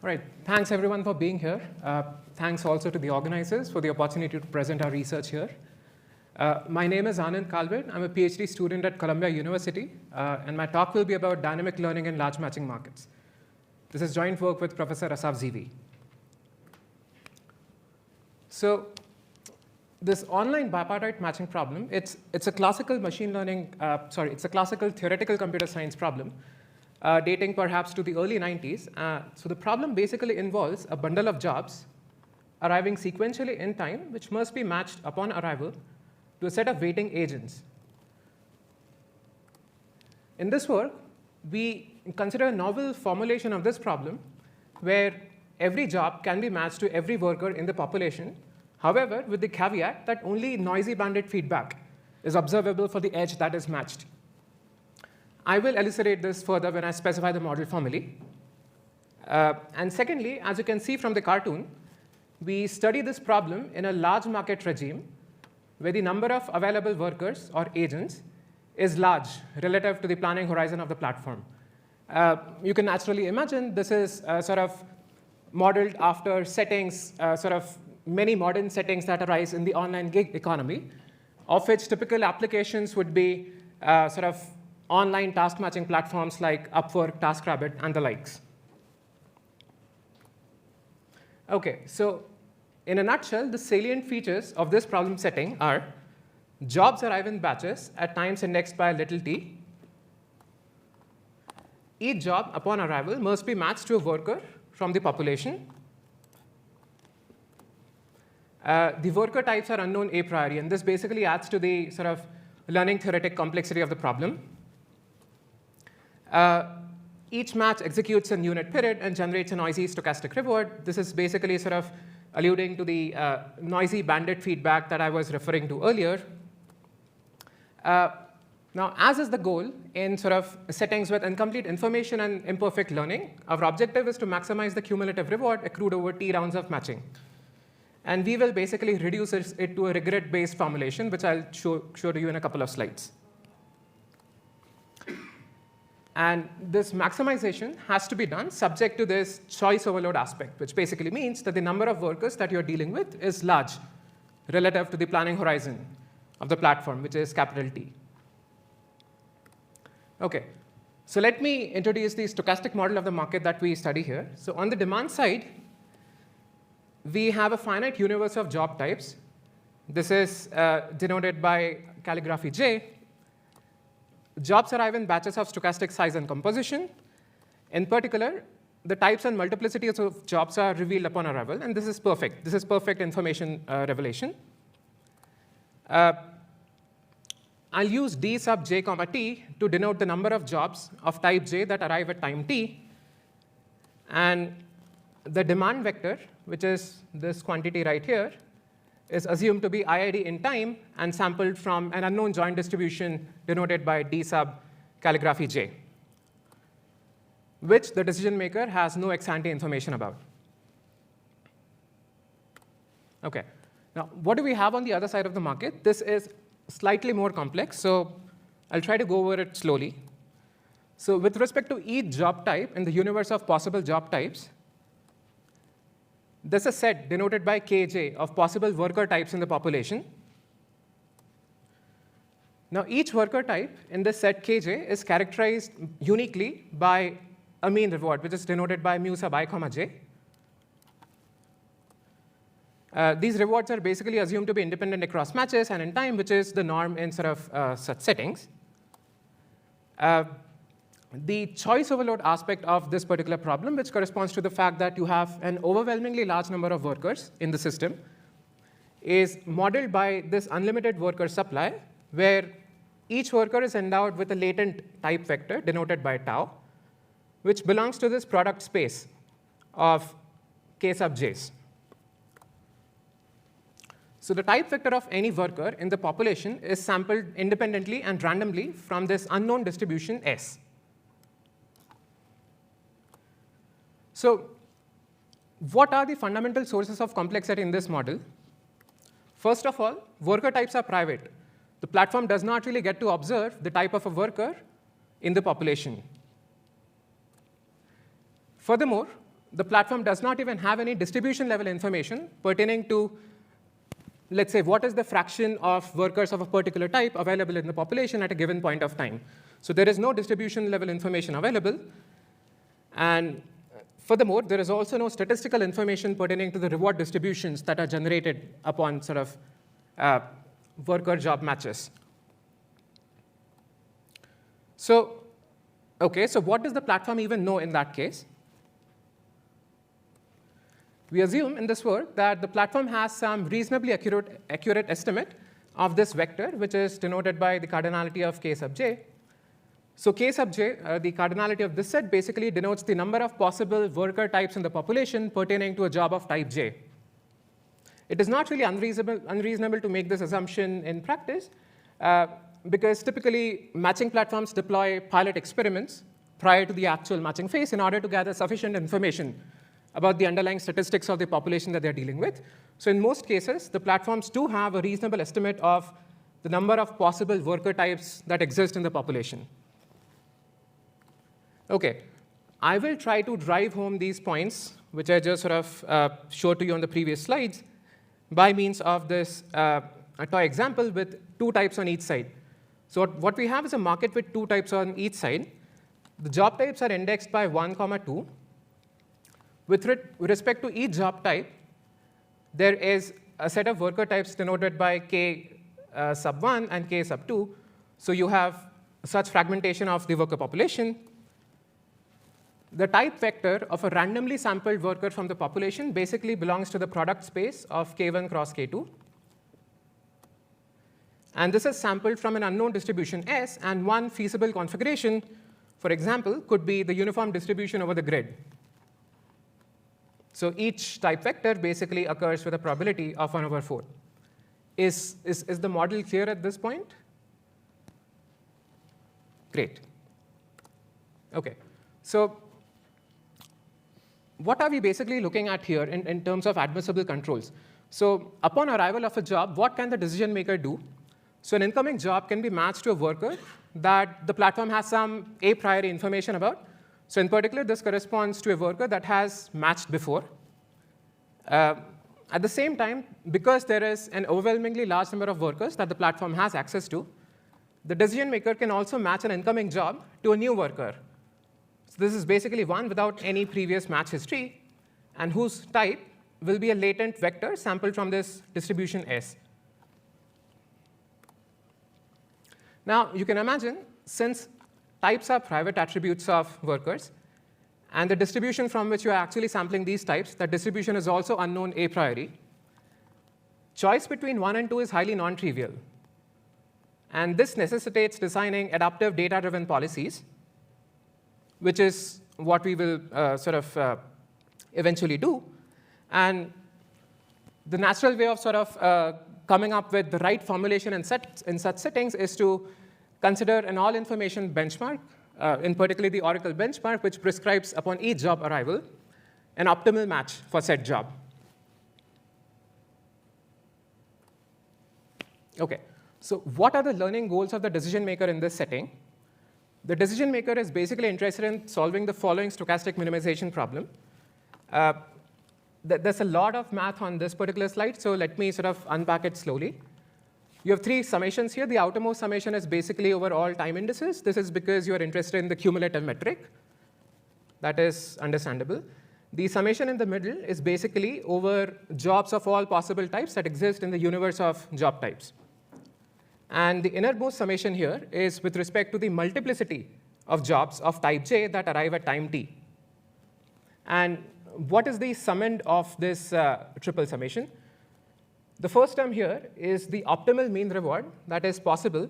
All right, thanks everyone for being here. Thanks also to the organizers for the opportunity to present our research here. My name is Anand Kalvit. I'm a PhD student at Columbia University, and my talk will be about dynamic learning in large matching markets. This is joint work with Professor Assaf Zeevi. So this online bipartite matching problem, it's a classical machine learning, it's a classical theoretical computer science problem dating perhaps to the early 90s. So the problem basically involves a bundle of jobs arriving sequentially in time, which must be matched upon arrival to a set of waiting agents. In this work, we consider a novel formulation of this problem where every job can be matched to every worker in the population, however, with the caveat that only noisy bandit feedback is observable for the edge that is matched. I will elucidate this further when I specify the model formally. And secondly, as you can see from the cartoon, we study this problem in a large market regime where the number of available workers or agents is large relative to the planning horizon of the platform. You can naturally imagine this is sort of modeled after settings, many modern settings that arise in the online gig economy, of which typical applications would be online task matching platforms like Upwork, TaskRabbit, and the likes. OK, so in a nutshell, the salient features of this problem setting are jobs arrive in batches at times indexed by a little t. Each job upon arrival must be matched to a worker from the population. The worker types are unknown a priori, and this basically adds to the sort of learning theoretic complexity of the problem. Each match executes in unit period and generates a noisy stochastic reward. This is basically sort of alluding to the noisy bandit feedback that I was referring to earlier. Now, as is the goal in sort of settings with incomplete information and imperfect learning, our objective is to maximize the cumulative reward accrued over t rounds of matching. And we will basically reduce it to a regret-based formulation, which I'll show to you in a couple of slides. And this maximization has to be done subject to this choice overload aspect, which basically means that the number of workers that you're dealing with is large relative to the planning horizon of the platform, which is capital T. OK, so let me introduce the stochastic model of the market that we study here. So on the demand side, we have a finite universe of job types. This is denoted by calligraphy J. Jobs arrive in batches of stochastic size and composition. In particular, the types and multiplicities of jobs are revealed upon arrival, and this is perfect. This is perfect information revelation. I'll use d sub j comma t to denote the number of jobs of type j that arrive at time t. And the demand vector, which is this quantity right here, is assumed to be IID in time and sampled from an unknown joint distribution denoted by d sub calligraphy j, which the decision maker has no ex ante information about. OK, now what do we have on the other side of the market? This is slightly more complex, so I'll try to go over it slowly. So with respect to each job type in the universe of possible job types, there's a set denoted by kj of possible worker types in the population. Now, each worker type in this set kj is characterized uniquely by a mean reward, which is denoted by mu sub I comma j. These rewards are basically assumed to be independent across matches and in time, which is the norm in sort of such settings. The choice overload aspect of this particular problem, which corresponds to the fact that you have an overwhelmingly large number of workers in the system, is modeled by this unlimited worker supply, where each worker is endowed with a latent type vector denoted by tau, which belongs to this product space of k sub j's. So the type vector of any worker in the population is sampled independently and randomly from this unknown distribution S. So what are the fundamental sources of complexity in this model? First of all, worker types are private. The platform does not really get to observe the type of a worker in the population. Furthermore, the platform does not even have any distribution level information pertaining to, let's say, what is the fraction of workers of a particular type available in the population at a given point of time. So there is no distribution level information available. And furthermore, there is also no statistical information pertaining to the reward distributions that are generated upon sort of worker-job matches. So, okay, so what does the platform even know in that case? We assume in this work that the platform has some reasonably accurate estimate of this vector, which is denoted by the cardinality of k sub j. So k sub j, the cardinality of this set, basically denotes the number of possible worker types in the population pertaining to a job of type j. It is not really unreasonable to make this assumption in practice, because typically matching platforms deploy pilot experiments prior to the actual matching phase in order to gather sufficient information about the underlying statistics of the population that they're dealing with. So in most cases, the platforms do have a reasonable estimate of the number of possible worker types that exist in the population. OK, I will try to drive home these points, which I just sort of showed to you on the previous slides, by means of this a toy example with 2 types on each side. So what we have is a market with 2 types on each side. The job types are indexed by 1, 2. With respect to each job type, there is a set of worker types denoted by k sub 1 and k sub 2. So you have such fragmentation of the worker population. The type vector of a randomly sampled worker from the population basically belongs to the product space of k1 cross k2. And this is sampled from an unknown distribution S, and one feasible configuration, for example, could be the uniform distribution over the grid. So each type vector basically occurs with a probability of 1 over 4. Is the model clear at this point? Great. OK. So what are we basically looking at here in terms of admissible controls? So upon arrival of a job, what can the decision maker do? So an incoming job can be matched to a worker that the platform has some a priori information about. So in particular, this corresponds to a worker that has matched before. At the same time, because there is an overwhelmingly large number of workers that the platform has access to, the decision maker can also match an incoming job to a new worker. So this is basically one without any previous match history, and whose type will be a latent vector sampled from this distribution S. Now, you can imagine, since types are private attributes of workers, and the distribution from which you are actually sampling these types, that distribution is also unknown a priori, choice between 1 and 2 is highly non-trivial. And this necessitates designing adaptive data-driven policies, which is what we will eventually do. And the natural way of coming up with the right formulation in such settings is to consider an all-information benchmark, in particular the Oracle benchmark, which prescribes upon each job arrival an optimal match for said job. OK, so what are the learning goals of the decision maker in this setting? The decision maker is basically interested in solving the following stochastic minimization problem. There's a lot of math on this particular slide, so let me sort of unpack it slowly. You have 3 summations here. The outermost summation is basically over all time indices. This is because you are interested in the cumulative metric. That is understandable. The summation in the middle is basically over jobs of all possible types that exist in the universe of job types. And the innermost summation here is with respect to the multiplicity of jobs of type j that arrive at time t. And what is the sum end of this triple summation? The first term here is the optimal mean reward that is possible,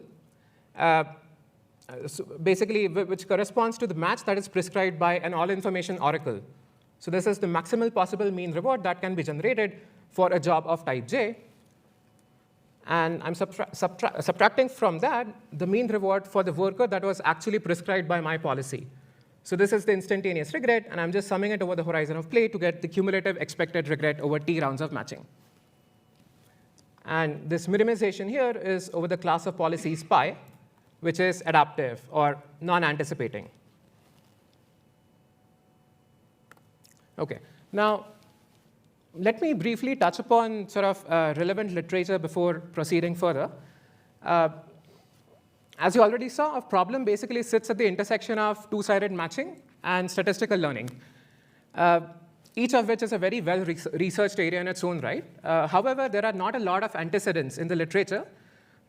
so basically which corresponds to the match that is prescribed by an all-information oracle. So this is the maximal possible mean reward that can be generated for a job of type j. And I'm subtracting from that the mean reward for the worker that was actually prescribed by my policy. So this is the instantaneous regret, and I'm just summing it over the horizon of play to get the cumulative expected regret over t rounds of matching. And this minimization here is over the class of policies pi, which is adaptive or non-anticipating. Okay. Now, let me briefly touch upon sort of relevant literature before proceeding further. As you already saw, a problem basically sits at the intersection of two-sided matching and statistical learning, each of which is a very well-researched area in its own right. However, there are not a lot of antecedents in the literature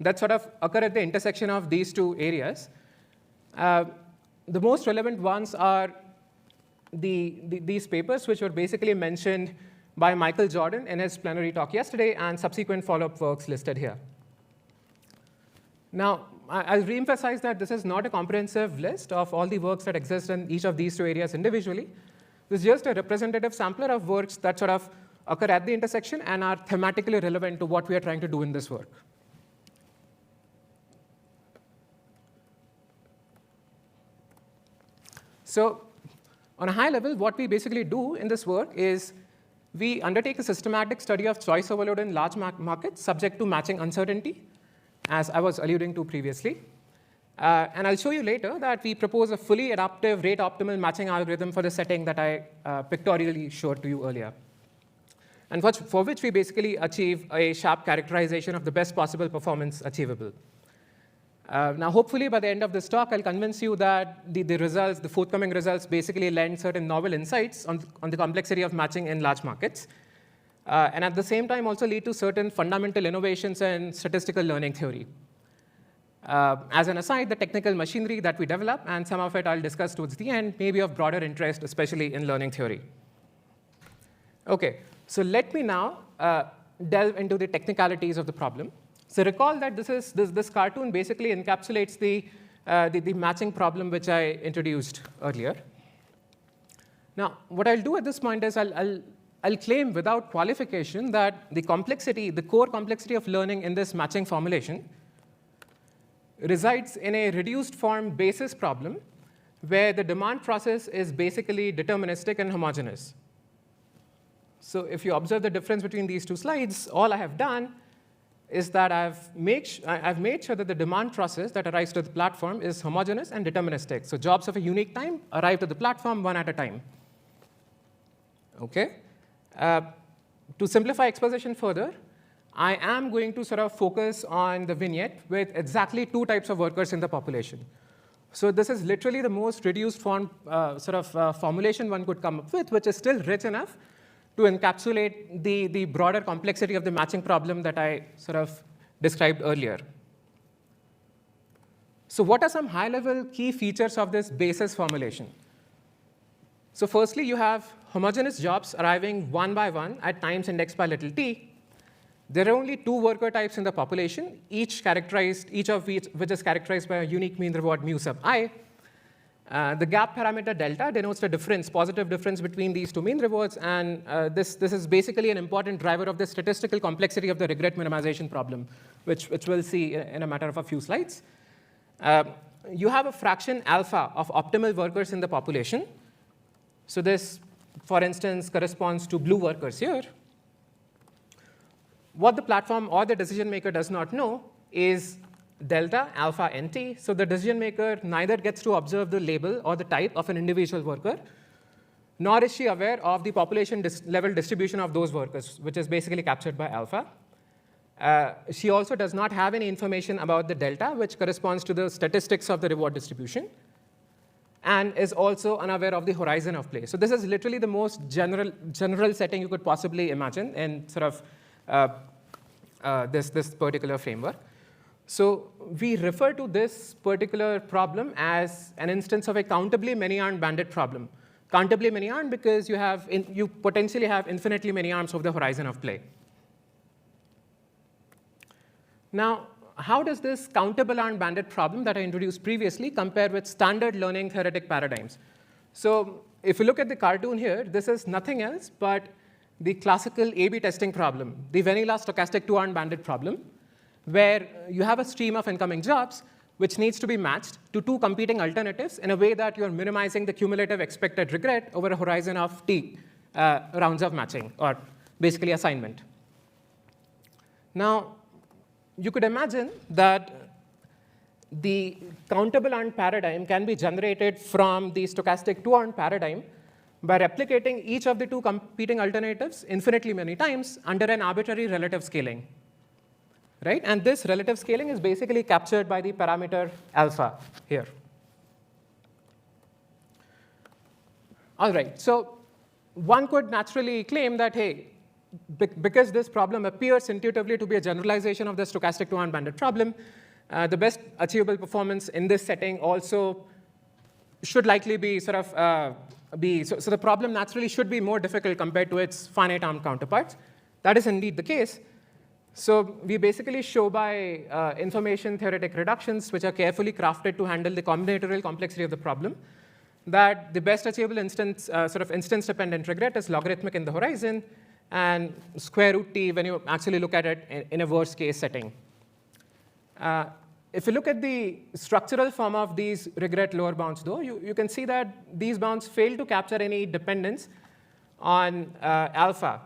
that sort of occur at the intersection of these two areas. The most relevant ones are these papers, which were basically mentioned by Michael Jordan in his plenary talk yesterday, and subsequent follow-up works listed here. Now, I'll reemphasize that this is not a comprehensive list of all the works that exist in each of these two areas individually. This is just a representative sampler of works that sort of occur at the intersection and are thematically relevant to what we are trying to do in this work. So on a high level, what we basically do in this work is we undertake a systematic study of choice overload in large markets subject to matching uncertainty, as I was alluding to previously. And I'll show you later that we propose a fully adaptive rate optimal matching algorithm for the setting that I pictorially showed to you earlier, and for which we basically achieve a sharp characterization of the best possible performance achievable. Now, hopefully, by the end of this talk, I'll convince you that the forthcoming results basically lend certain novel insights on the complexity of matching in large markets, and at the same time also lead to certain fundamental innovations in statistical learning theory. As an aside, the technical machinery that we develop, and some of it I'll discuss towards the end, may be of broader interest, especially in learning theory. Okay, so let me now delve into the technicalities of the problem. So recall that this cartoon basically encapsulates the matching problem which I introduced earlier. Now, what I'll do at this point is I'll claim without qualification that the core complexity of learning in this matching formulation resides in a reduced form basis problem where the demand process is basically deterministic and homogeneous. So if you observe the difference between these two slides, all I have done is that I've made sure that the demand process that arrives to the platform is homogeneous and deterministic. So jobs of a unique time arrive to the platform one at a time. Okay? To simplify exposition further, I am going to sort of focus on the vignette with exactly two types of workers in the population. So this is literally the most reduced form formulation one could come up with, which is still rich enough to encapsulate the broader complexity of the matching problem that I sort of described earlier. So what are some high-level key features of this basis formulation? So firstly, you have homogeneous jobs arriving one by one at times indexed by little t. There are only two worker types in the population, each of which is characterized by a unique mean reward mu sub I. The gap parameter delta denotes the difference, positive difference between these two mean rewards, and this is basically an important driver of the statistical complexity of the regret minimization problem, which we'll see in a matter of a few slides. You have a fraction alpha of optimal workers in the population. So this, for instance, corresponds to blue workers here. What the platform or the decision maker does not know is delta alpha nt. So the decision maker neither gets to observe the label or the type of an individual worker, nor is she aware of the population level distribution of those workers, which is basically captured by alpha. She also does not have any information about the delta, which corresponds to the statistics of the reward distribution, and is also unaware of the horizon of play. So this is literally the most general setting you could possibly imagine in sort of this particular framework. So we refer to this particular problem as an instance of a countably many-armed bandit problem. Countably many-armed because you potentially have infinitely many arms over the horizon of play. Now, how does this countable armed bandit problem that I introduced previously compare with standard learning theoretic paradigms? So if you look at the cartoon here, this is nothing else but the classical A/B testing problem, the vanilla stochastic two-armed bandit problem, where you have a stream of incoming jobs which needs to be matched to two competing alternatives in a way that you're minimizing the cumulative expected regret over a horizon of t rounds of matching, or basically assignment. Now, you could imagine that the countable armed paradigm can be generated from the stochastic two-armed paradigm by replicating each of the two competing alternatives infinitely many times under an arbitrary relative scaling. Right? And this relative scaling is basically captured by the parameter alpha here. All right, so one could naturally claim that, hey, because this problem appears intuitively to be a generalization of the stochastic two-arm bandit problem, the best achievable performance in this setting also should likely be so the problem naturally should be more difficult compared to its finite arm counterparts. That is indeed the case. So we basically show by information theoretic reductions, which are carefully crafted to handle the combinatorial complexity of the problem, that the best achievable instance-dependent regret is logarithmic in the horizon and square root t when you actually look at it in a worst-case setting. If you look at the structural form of these regret lower bounds, though, you can see that these bounds fail to capture any dependence on alpha.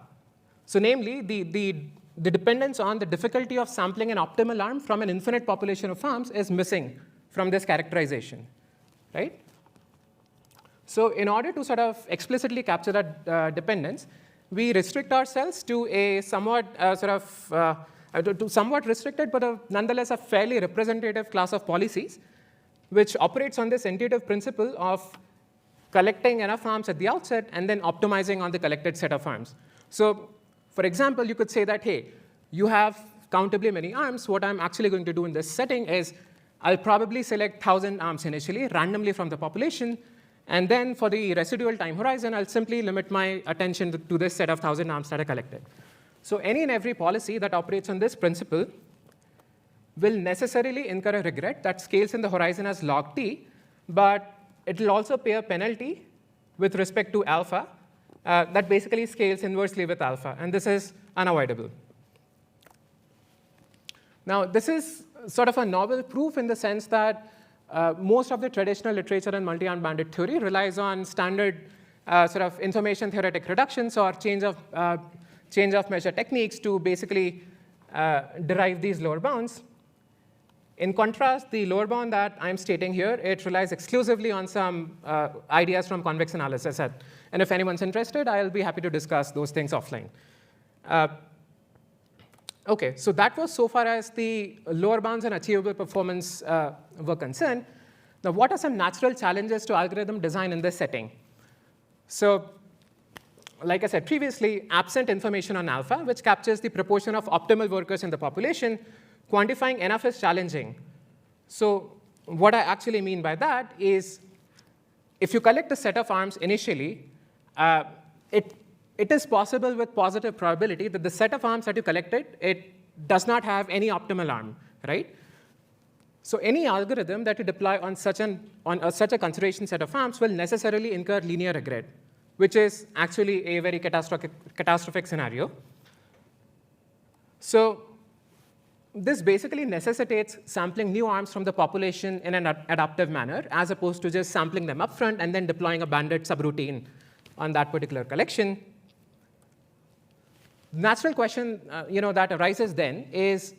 So namely, the dependence on the difficulty of sampling an optimal arm from an infinite population of arms is missing from this characterization, right? So in order to sort of explicitly capture that dependence, we restrict ourselves to a somewhat somewhat restricted, but nonetheless a fairly representative class of policies, which operates on this intuitive principle of collecting enough arms at the outset and then optimizing on the collected set of arms. So for example, you could say that, hey, you have countably many arms. What I'm actually going to do in this setting is I'll probably select 1,000 arms initially, randomly from the population. And then for the residual time horizon, I'll simply limit my attention to this set of 1,000 arms that are collected. So any and every policy that operates on this principle will necessarily incur a regret that scales in the horizon as log t, but it will also pay a penalty with respect to alpha that basically scales inversely with alpha. And this is unavoidable. Now, this is sort of a novel proof in the sense that most of the traditional literature in multi-arm bandit theory relies on standard sort of information theoretic reductions or change of measure techniques to basically derive these lower bounds. In contrast, the lower bound that I'm stating here, it relies exclusively on some ideas from convex analysis. And if anyone's interested, I'll be happy to discuss those things offline. OK, so that was so far as the lower bounds and achievable performance were concerned. Now, what are some natural challenges to algorithm design in this setting? So like I said previously, absent information on alpha, which captures the proportion of optimal workers in the population, quantifying enough is challenging. So what I actually mean by that is if you collect a set of arms initially, it is possible with positive probability that the set of arms that you collected, it does not have any optimal arm, right? So any algorithm that you deploy on such a consideration set of arms will necessarily incur linear regret, which is actually a very catastrophic scenario. So this basically necessitates sampling new arms from the population in an adaptive manner, as opposed to just sampling them upfront and then deploying a bandit subroutine on that particular collection. The natural question that arises then is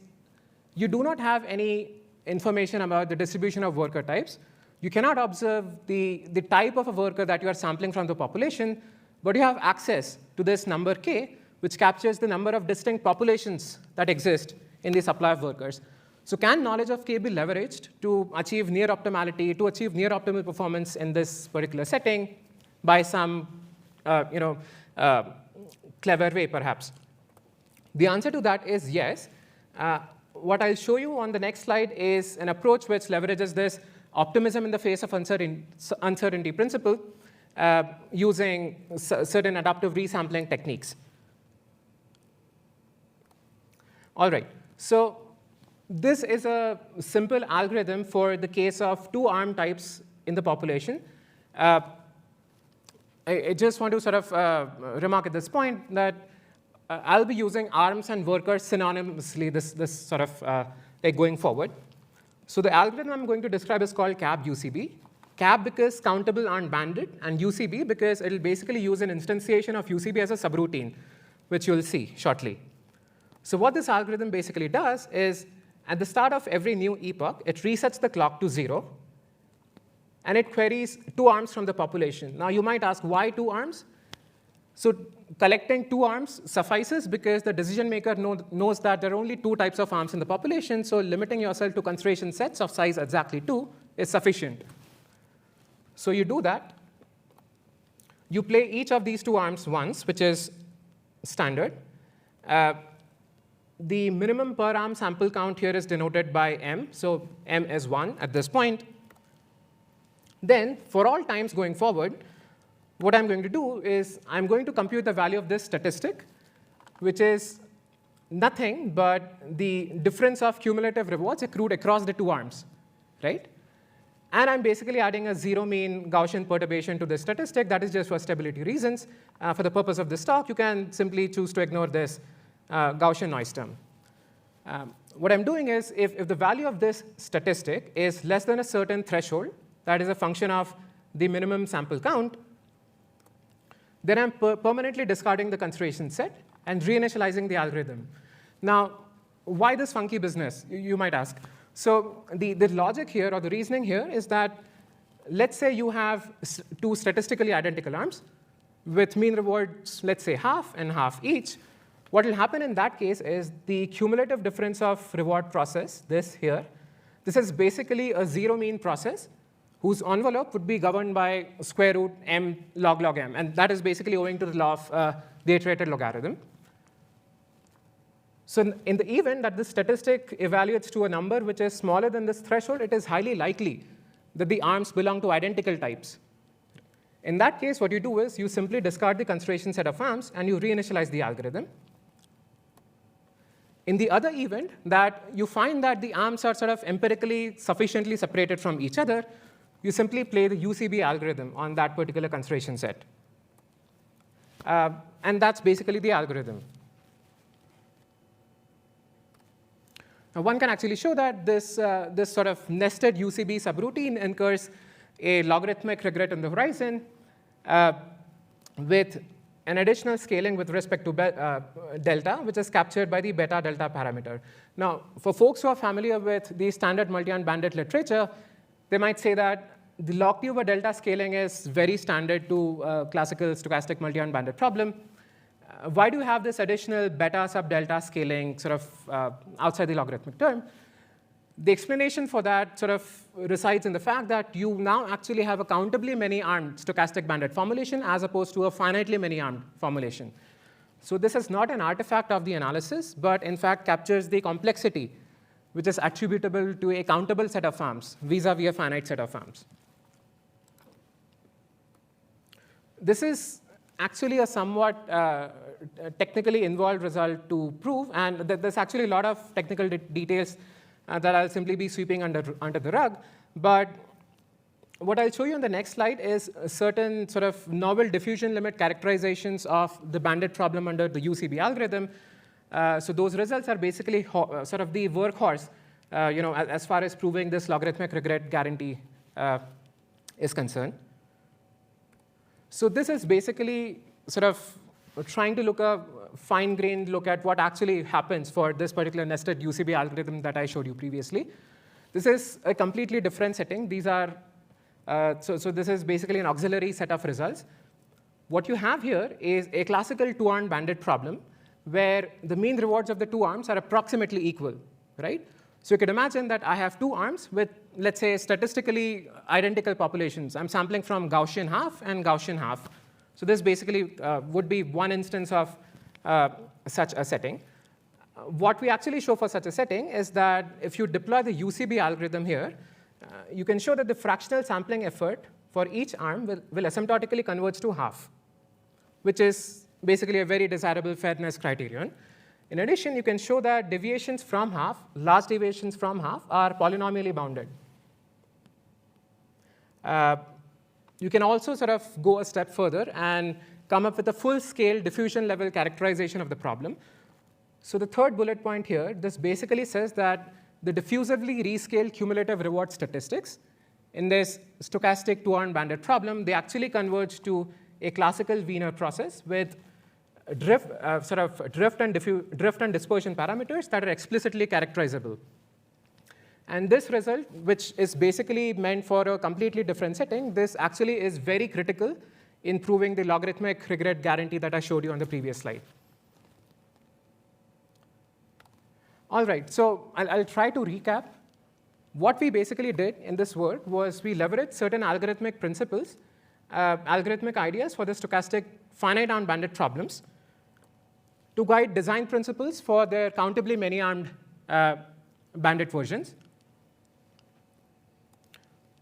you do not have any information about the distribution of worker types. You cannot observe the type of a worker that you are sampling from the population, but you have access to this number k, which captures the number of distinct populations that exist in the supply of workers. So can knowledge of k be leveraged to achieve near optimality, to achieve near optimal performance in this particular setting by some clever way, perhaps? The answer to that is yes. What I'll show you on the next slide is an approach which leverages this optimism in the face of uncertainty principle using certain adaptive resampling techniques. All right, so this is a simple algorithm for the case of two arm types in the population. I just want to sort of remark at this point that I'll be using arms and workers synonymously this sort of going forward. So the algorithm I'm going to describe is called CAB UCB. CAB because countable aren't banded, and UCB because it'll basically use an instantiation of UCB as a subroutine, which you'll see shortly. So what this algorithm basically does is, at the start of every new epoch, it resets the clock to 0. and it queries 2 arms from the population. Now, you might ask, why 2 arms? So collecting 2 arms suffices because the decision maker knows that there are only 2 types of arms in the population, so limiting yourself to consideration sets of size exactly 2 is sufficient. So you do that. You play each of these 2 arms once, which is standard. The minimum per arm sample count here is denoted by m, so m is 1 at this point. Then, for all times going forward, what I'm going to do is I'm going to compute the value of this statistic, which is nothing but the difference of cumulative rewards accrued across the 2 arms, right? And I'm basically adding a 0 mean Gaussian perturbation to this statistic. That is just for stability reasons. For the purpose of this talk, you can simply choose to ignore this Gaussian noise term. What I'm doing is, if the value of this statistic is less than a certain threshold, that is a function of the minimum sample count, then I'm permanently discarding the consideration set and reinitializing the algorithm. Now, why this funky business, you might ask? So the logic here, or the reasoning here, is that let's say you have 2 statistically identical arms with mean rewards, let's say half and half each. What will happen in that case is the cumulative difference of reward process, this here, this is basically a 0 mean process whose envelope would be governed by square root m log m. And that is basically owing to the law of the iterated logarithm. So in the event that this statistic evaluates to a number which is smaller than this threshold, it is highly likely that the arms belong to identical types. In that case, what you do is you simply discard the consideration set of arms, and you reinitialize the algorithm. In the other event, that you find that the arms are sort of empirically sufficiently separated from each other, you simply play the UCB algorithm on that particular consideration set. And that's basically the algorithm. Now, one can actually show that this sort of nested UCB subroutine incurs a logarithmic regret on the horizon with an additional scaling with respect to delta, which is captured by the beta delta parameter. Now, for folks who are familiar with the standard multi-arm bandit literature, they might say that the log t over delta scaling is very standard to classical stochastic multi-arm bandit problem. Why do you have this additional beta sub delta scaling sort of outside the logarithmic term? The explanation for that sort of resides in the fact that you now actually have a countably many-armed stochastic bandit formulation as opposed to a finitely many-armed formulation. So this is not an artifact of the analysis, but in fact captures the complexity which is attributable to a countable set of arms vis-a-vis a finite set of arms. This is actually a somewhat technically involved result to prove, and there's actually a lot of technical details that I'll simply be sweeping under the rug. But what I'll show you on the next slide is certain sort of novel diffusion limit characterizations of the bandit problem under the UCB algorithm. So those results are basically sort of the workhorse, as far as proving this logarithmic regret guarantee is concerned. So this is basically sort of trying to look a fine-grained look at what actually happens for this particular nested UCB algorithm that I showed you previously. This is a completely different setting. These are so this is basically an auxiliary set of results. What you have here is a classical 2-armed bandit problem where the mean rewards of the 2 arms are approximately equal, right? So you could imagine that I have 2 arms with, let's say, statistically identical populations. I'm sampling from Gaussian half and Gaussian half. So this basically would be one instance of such a setting. What we actually show for such a setting is that if you deploy the UCB algorithm here, you can show that the fractional sampling effort for each arm will asymptotically converge to half, which is basically a very desirable fairness criterion. In addition, you can show that deviations from half, large deviations from half, are polynomially bounded. You can also sort of go a step further and come up with a full-scale diffusion level characterization of the problem. So the third bullet point here, this basically says that the diffusively rescaled cumulative reward statistics in this stochastic 2-armed bandit problem, they actually converge to a classical Wiener process with drift and dispersion parameters that are explicitly characterizable. And this result, which is basically meant for a completely different setting, this actually is very critical in proving the logarithmic regret guarantee that I showed you on the previous slide. All right, so I'll try to recap. What we basically did in this work was we leveraged certain algorithmic principles, algorithmic ideas for the stochastic finite armed bandit problems to guide design principles for their countably many-armed bandit versions.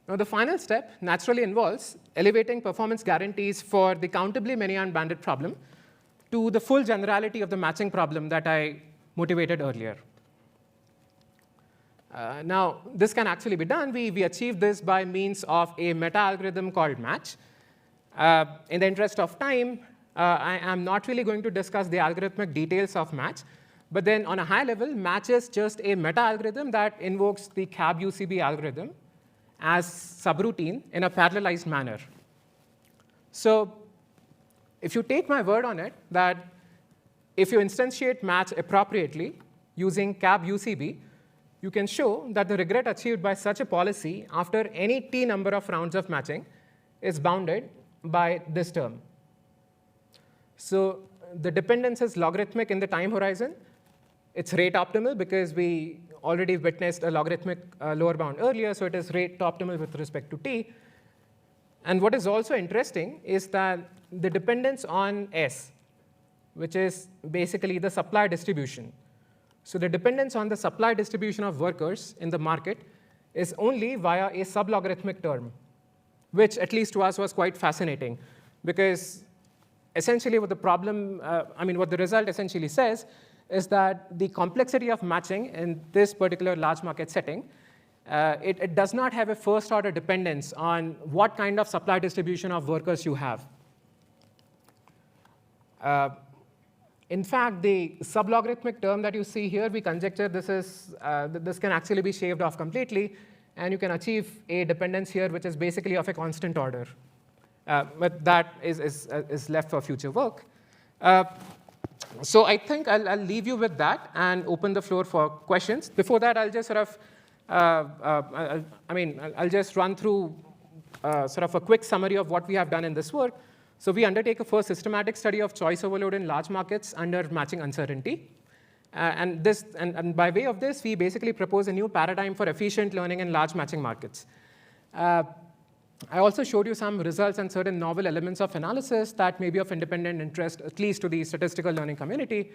Now, the final step naturally involves elevating performance guarantees for the countably many-armed bandit problem to the full generality of the matching problem that I motivated earlier. Now, this can actually be done. We achieve this by means of a meta-algorithm called match. In the interest of time, I am not really going to discuss the algorithmic details of match. But then on a high level, match is just a meta-algorithm that invokes the CAB UCB algorithm as subroutine in a parallelized manner. So if you take my word on it, that if you instantiate match appropriately using CAB UCB, you can show that the regret achieved by such a policy after any t number of rounds of matching is bounded by this term. So the dependence is logarithmic in the time horizon. It's rate optimal because we already witnessed a logarithmic lower bound earlier, so it is rate optimal with respect to t. And what is also interesting is that the dependence on S, which is basically the supply distribution. So the dependence on the supply distribution of workers in the market is only via a sublogarithmic term, which at least to us was quite fascinating, because essentially what the problem, what the result essentially says is that the complexity of matching in this particular large market setting, it does not have a first order dependence on what kind of supply distribution of workers you have. In fact, the sublogarithmic term that you see here, we conjecture this can actually be shaved off completely, and you can achieve a dependence here which is basically of a constant order. But that is left for future work. So I think I'll leave you with that and open the floor for questions. Before that, I'll just sort of, I'll just run through sort of a quick summary of what we have done in this work. So we undertake a first systematic study of choice overload in large markets under matching uncertainty. And by way of this, we basically propose a new paradigm for efficient learning in large matching markets. I also showed you some results and certain novel elements of analysis that may be of independent interest, at least to the statistical learning community.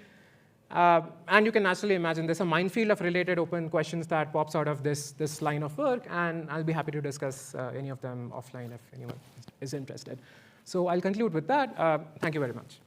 And you can naturally imagine there's a minefield of related open questions that pops out of this line of work, and I'll be happy to discuss any of them offline if anyone is interested. So I'll conclude with that. Thank you very much.